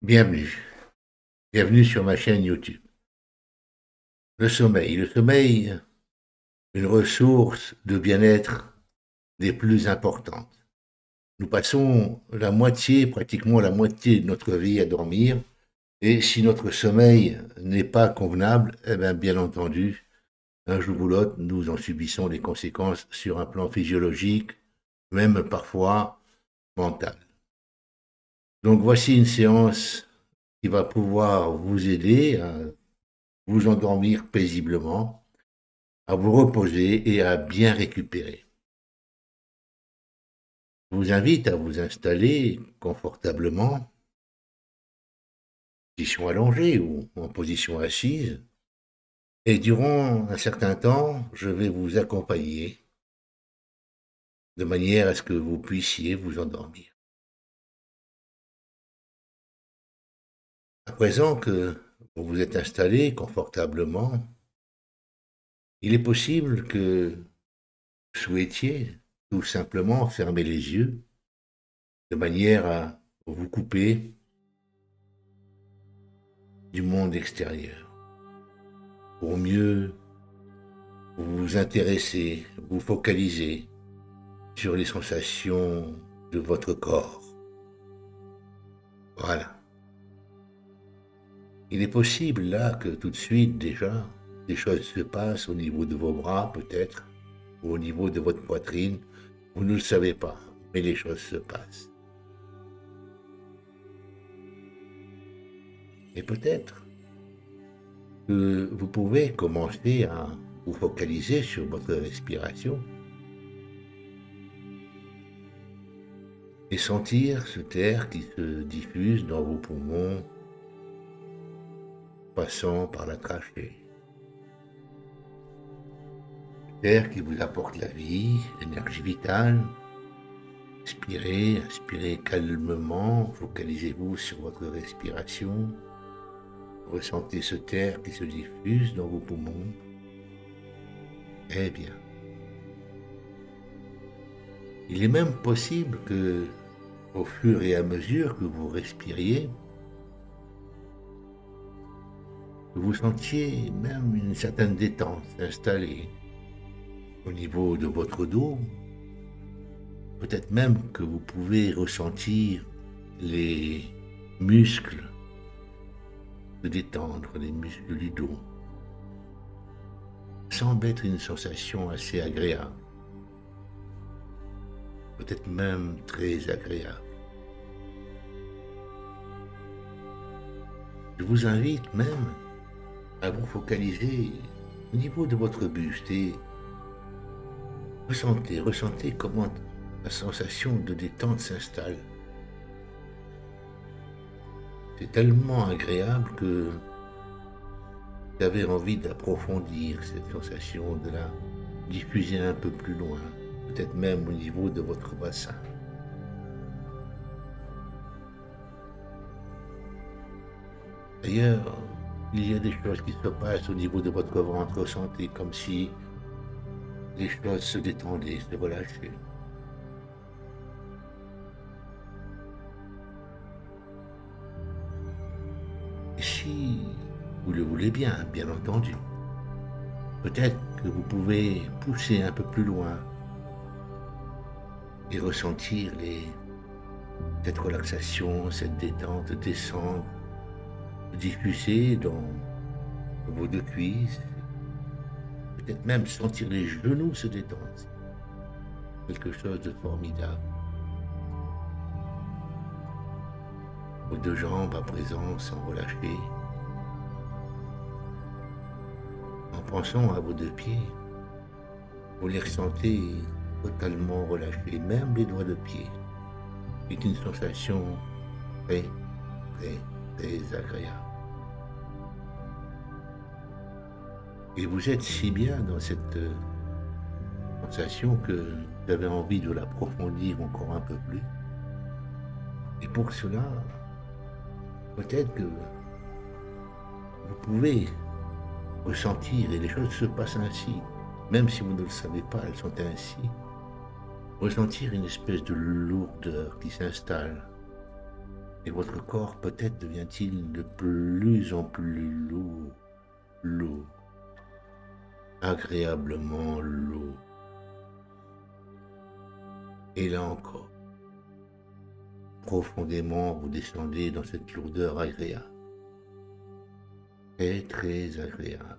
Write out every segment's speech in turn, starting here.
Bienvenue. Bienvenue sur ma chaîne YouTube. Le sommeil. Le sommeil, une ressource de bien-être des plus importantes. Nous passons pratiquement la moitié de notre vie à dormir. Et si notre sommeil n'est pas convenable, eh bien entendu, un jour ou l'autre, nous en subissons les conséquences sur un plan physiologique, même parfois mental. Donc voici une séance qui va pouvoir vous aider à vous endormir paisiblement, à vous reposer et à bien récupérer. Je vous invite à vous installer confortablement, en position allongée ou en position assise, et durant un certain temps, je vais vous accompagner de manière à ce que vous puissiez vous endormir. À présent que vous vous êtes installé confortablement, il est possible que vous souhaitiez tout simplement fermer les yeux de manière à vous couper du monde extérieur pour mieux vous intéresser, vous focaliser sur les sensations de votre corps. Voilà. Il est possible là que tout de suite déjà des choses se passent au niveau de vos bras peut-être, ou au niveau de votre poitrine. Vous ne le savez pas, mais les choses se passent. Et peut-être que vous pouvez commencer à vous focaliser sur votre respiration et sentir cet air qui se diffuse dans vos poumons, passant par la trachée. L'air qui vous apporte la vie, l'énergie vitale. Inspirez, inspirez calmement, focalisez-vous sur votre respiration. Ressentez ce air qui se diffuse dans vos poumons. Eh bien, il est même possible que, au fur et à mesure que vous respiriez, que vous sentiez même une certaine détente s'installer au niveau de votre dos. Peut-être même que vous pouvez ressentir les muscles se détendre, les muscles du dos. Semble être une sensation assez agréable, peut-être même très agréable. Je vous invite même à vous focaliser au niveau de votre buste et ressentez comment la sensation de détente s'installe. C'est tellement agréable que vous avez envie d'approfondir cette sensation, de la diffuser un peu plus loin, peut-être même au niveau de votre bassin. D'ailleurs, il y a des choses qui se passent au niveau de votre ventre, ressentez comme si les choses se détendaient, se relâchaient. Et si vous le voulez bien, bien entendu, peut-être que vous pouvez pousser un peu plus loin et ressentir cette relaxation, cette détente descendre, diffuser dans vos deux cuisses, peut-être même sentir les genoux se détendre. Quelque chose de formidable. Vos deux jambes à présent sont relâchées. En pensant à vos deux pieds, vous les ressentez totalement relâchés, même les doigts de pied. C'est une sensation très, très, très agréable. Et vous êtes si bien dans cette sensation que vous avez envie de l'approfondir encore un peu plus. Et pour cela, peut-être que vous pouvez ressentir, et les choses se passent ainsi, même si vous ne le savez pas, elles sont ainsi, ressentir une espèce de lourdeur qui s'installe Et votre corps peut-être devient-il de plus en plus lourd, agréablement lourd. Et là encore, profondément vous descendez dans cette lourdeur agréable, très très agréable.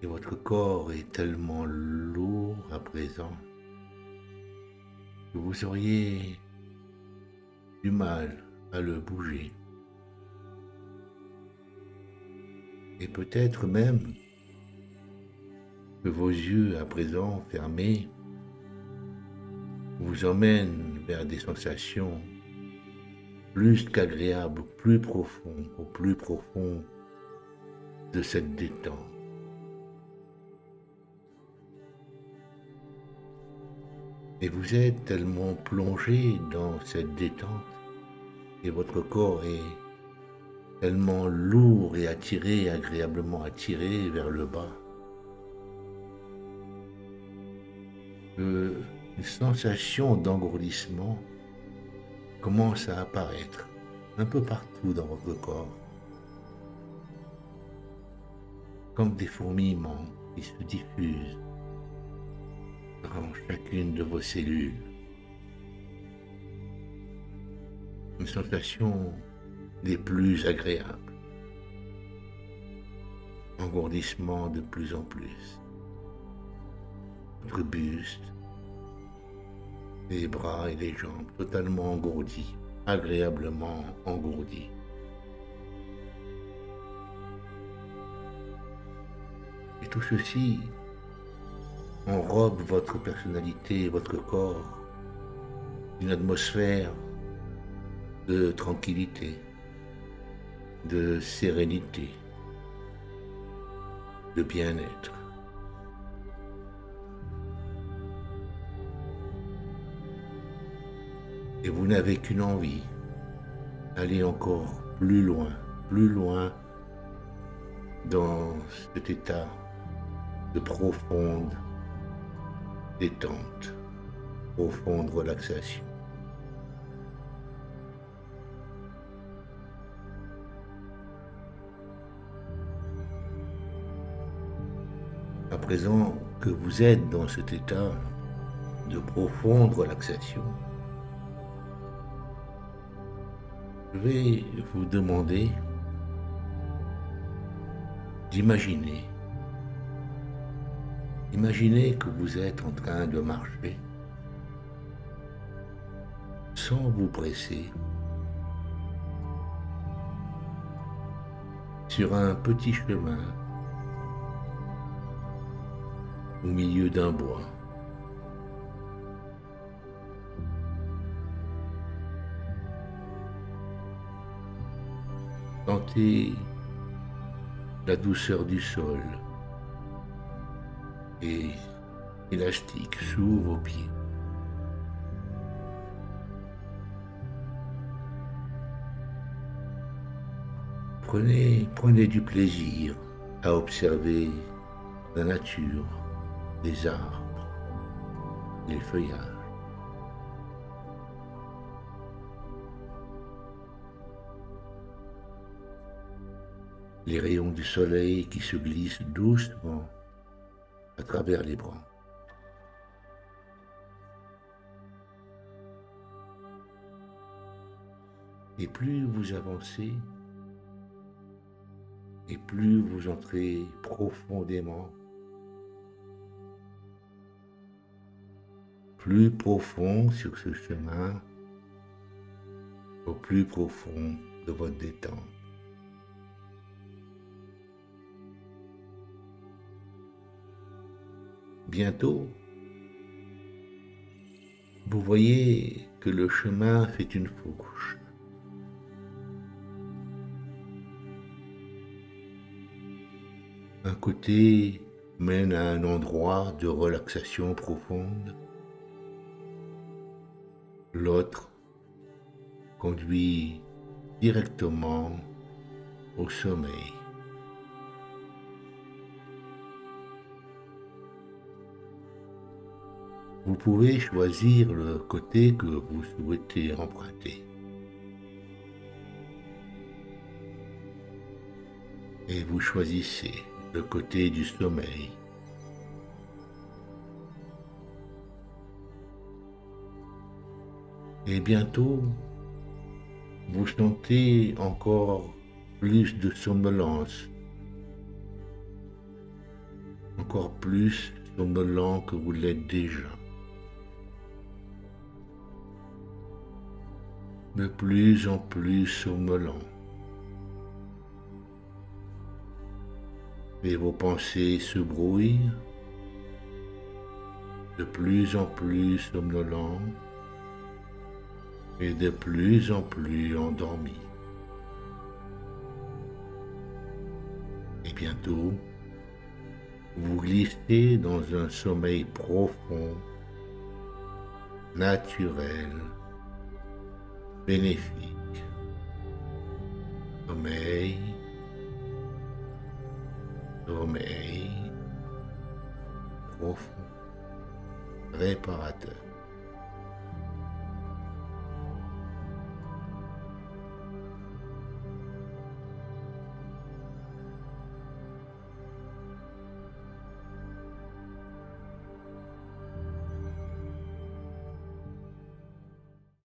Et votre corps est tellement lourd à présent que vous auriez du mal à le bouger. Et peut-être même que vos yeux à présent fermés vous emmènent vers des sensations plus qu'agréables, au plus profond de cette détente. Et vous êtes tellement plongé dans cette détente et votre corps est tellement lourd et attiré, agréablement attiré vers le bas, que une sensation d'engourdissement commence à apparaître un peu partout dans votre corps, comme des fourmillements qui se diffusent dans chacune de vos cellules. Une sensation des plus agréables. Engourdissement de plus en plus. Votre buste, les bras et les jambes totalement engourdis, agréablement engourdis. Et tout ceci enrobe votre personnalité, votre corps, d'une atmosphère de tranquillité, de sérénité, de bien-être. Et vous n'avez qu'une envie, aller encore plus loin dans cet état de profonde détente, profonde relaxation. À présent que vous êtes dans cet état de profonde relaxation, je vais vous demander d'imaginer. Imaginez que vous êtes en train de marcher sans vous presser sur un petit chemin au milieu d'un bois. Sentez la douceur du sol et élastique sous vos pieds. Prenez du plaisir à observer la nature, les arbres, les feuillages. Les rayons du soleil qui se glissent doucement à travers les branches. Et plus vous avancez, et plus vous entrez profondément, plus profond sur ce chemin, au plus profond de votre détente. Bientôt, vous voyez que le chemin fait une fourche. Un côté mène à un endroit de relaxation profonde, l'autre conduit directement au sommeil. Vous pouvez choisir le côté que vous souhaitez emprunter. et vous choisissez le côté du sommeil. Et bientôt, vous sentez encore plus de somnolence, encore plus somnolent que vous l'êtes déjà. De plus en plus somnolent. Et vos pensées se brouillent, de plus en plus somnolent et de plus en plus endormi. Et bientôt, vous glissez dans un sommeil profond, naturel, bénéfique. Sommeil, sommeil profond, réparateur.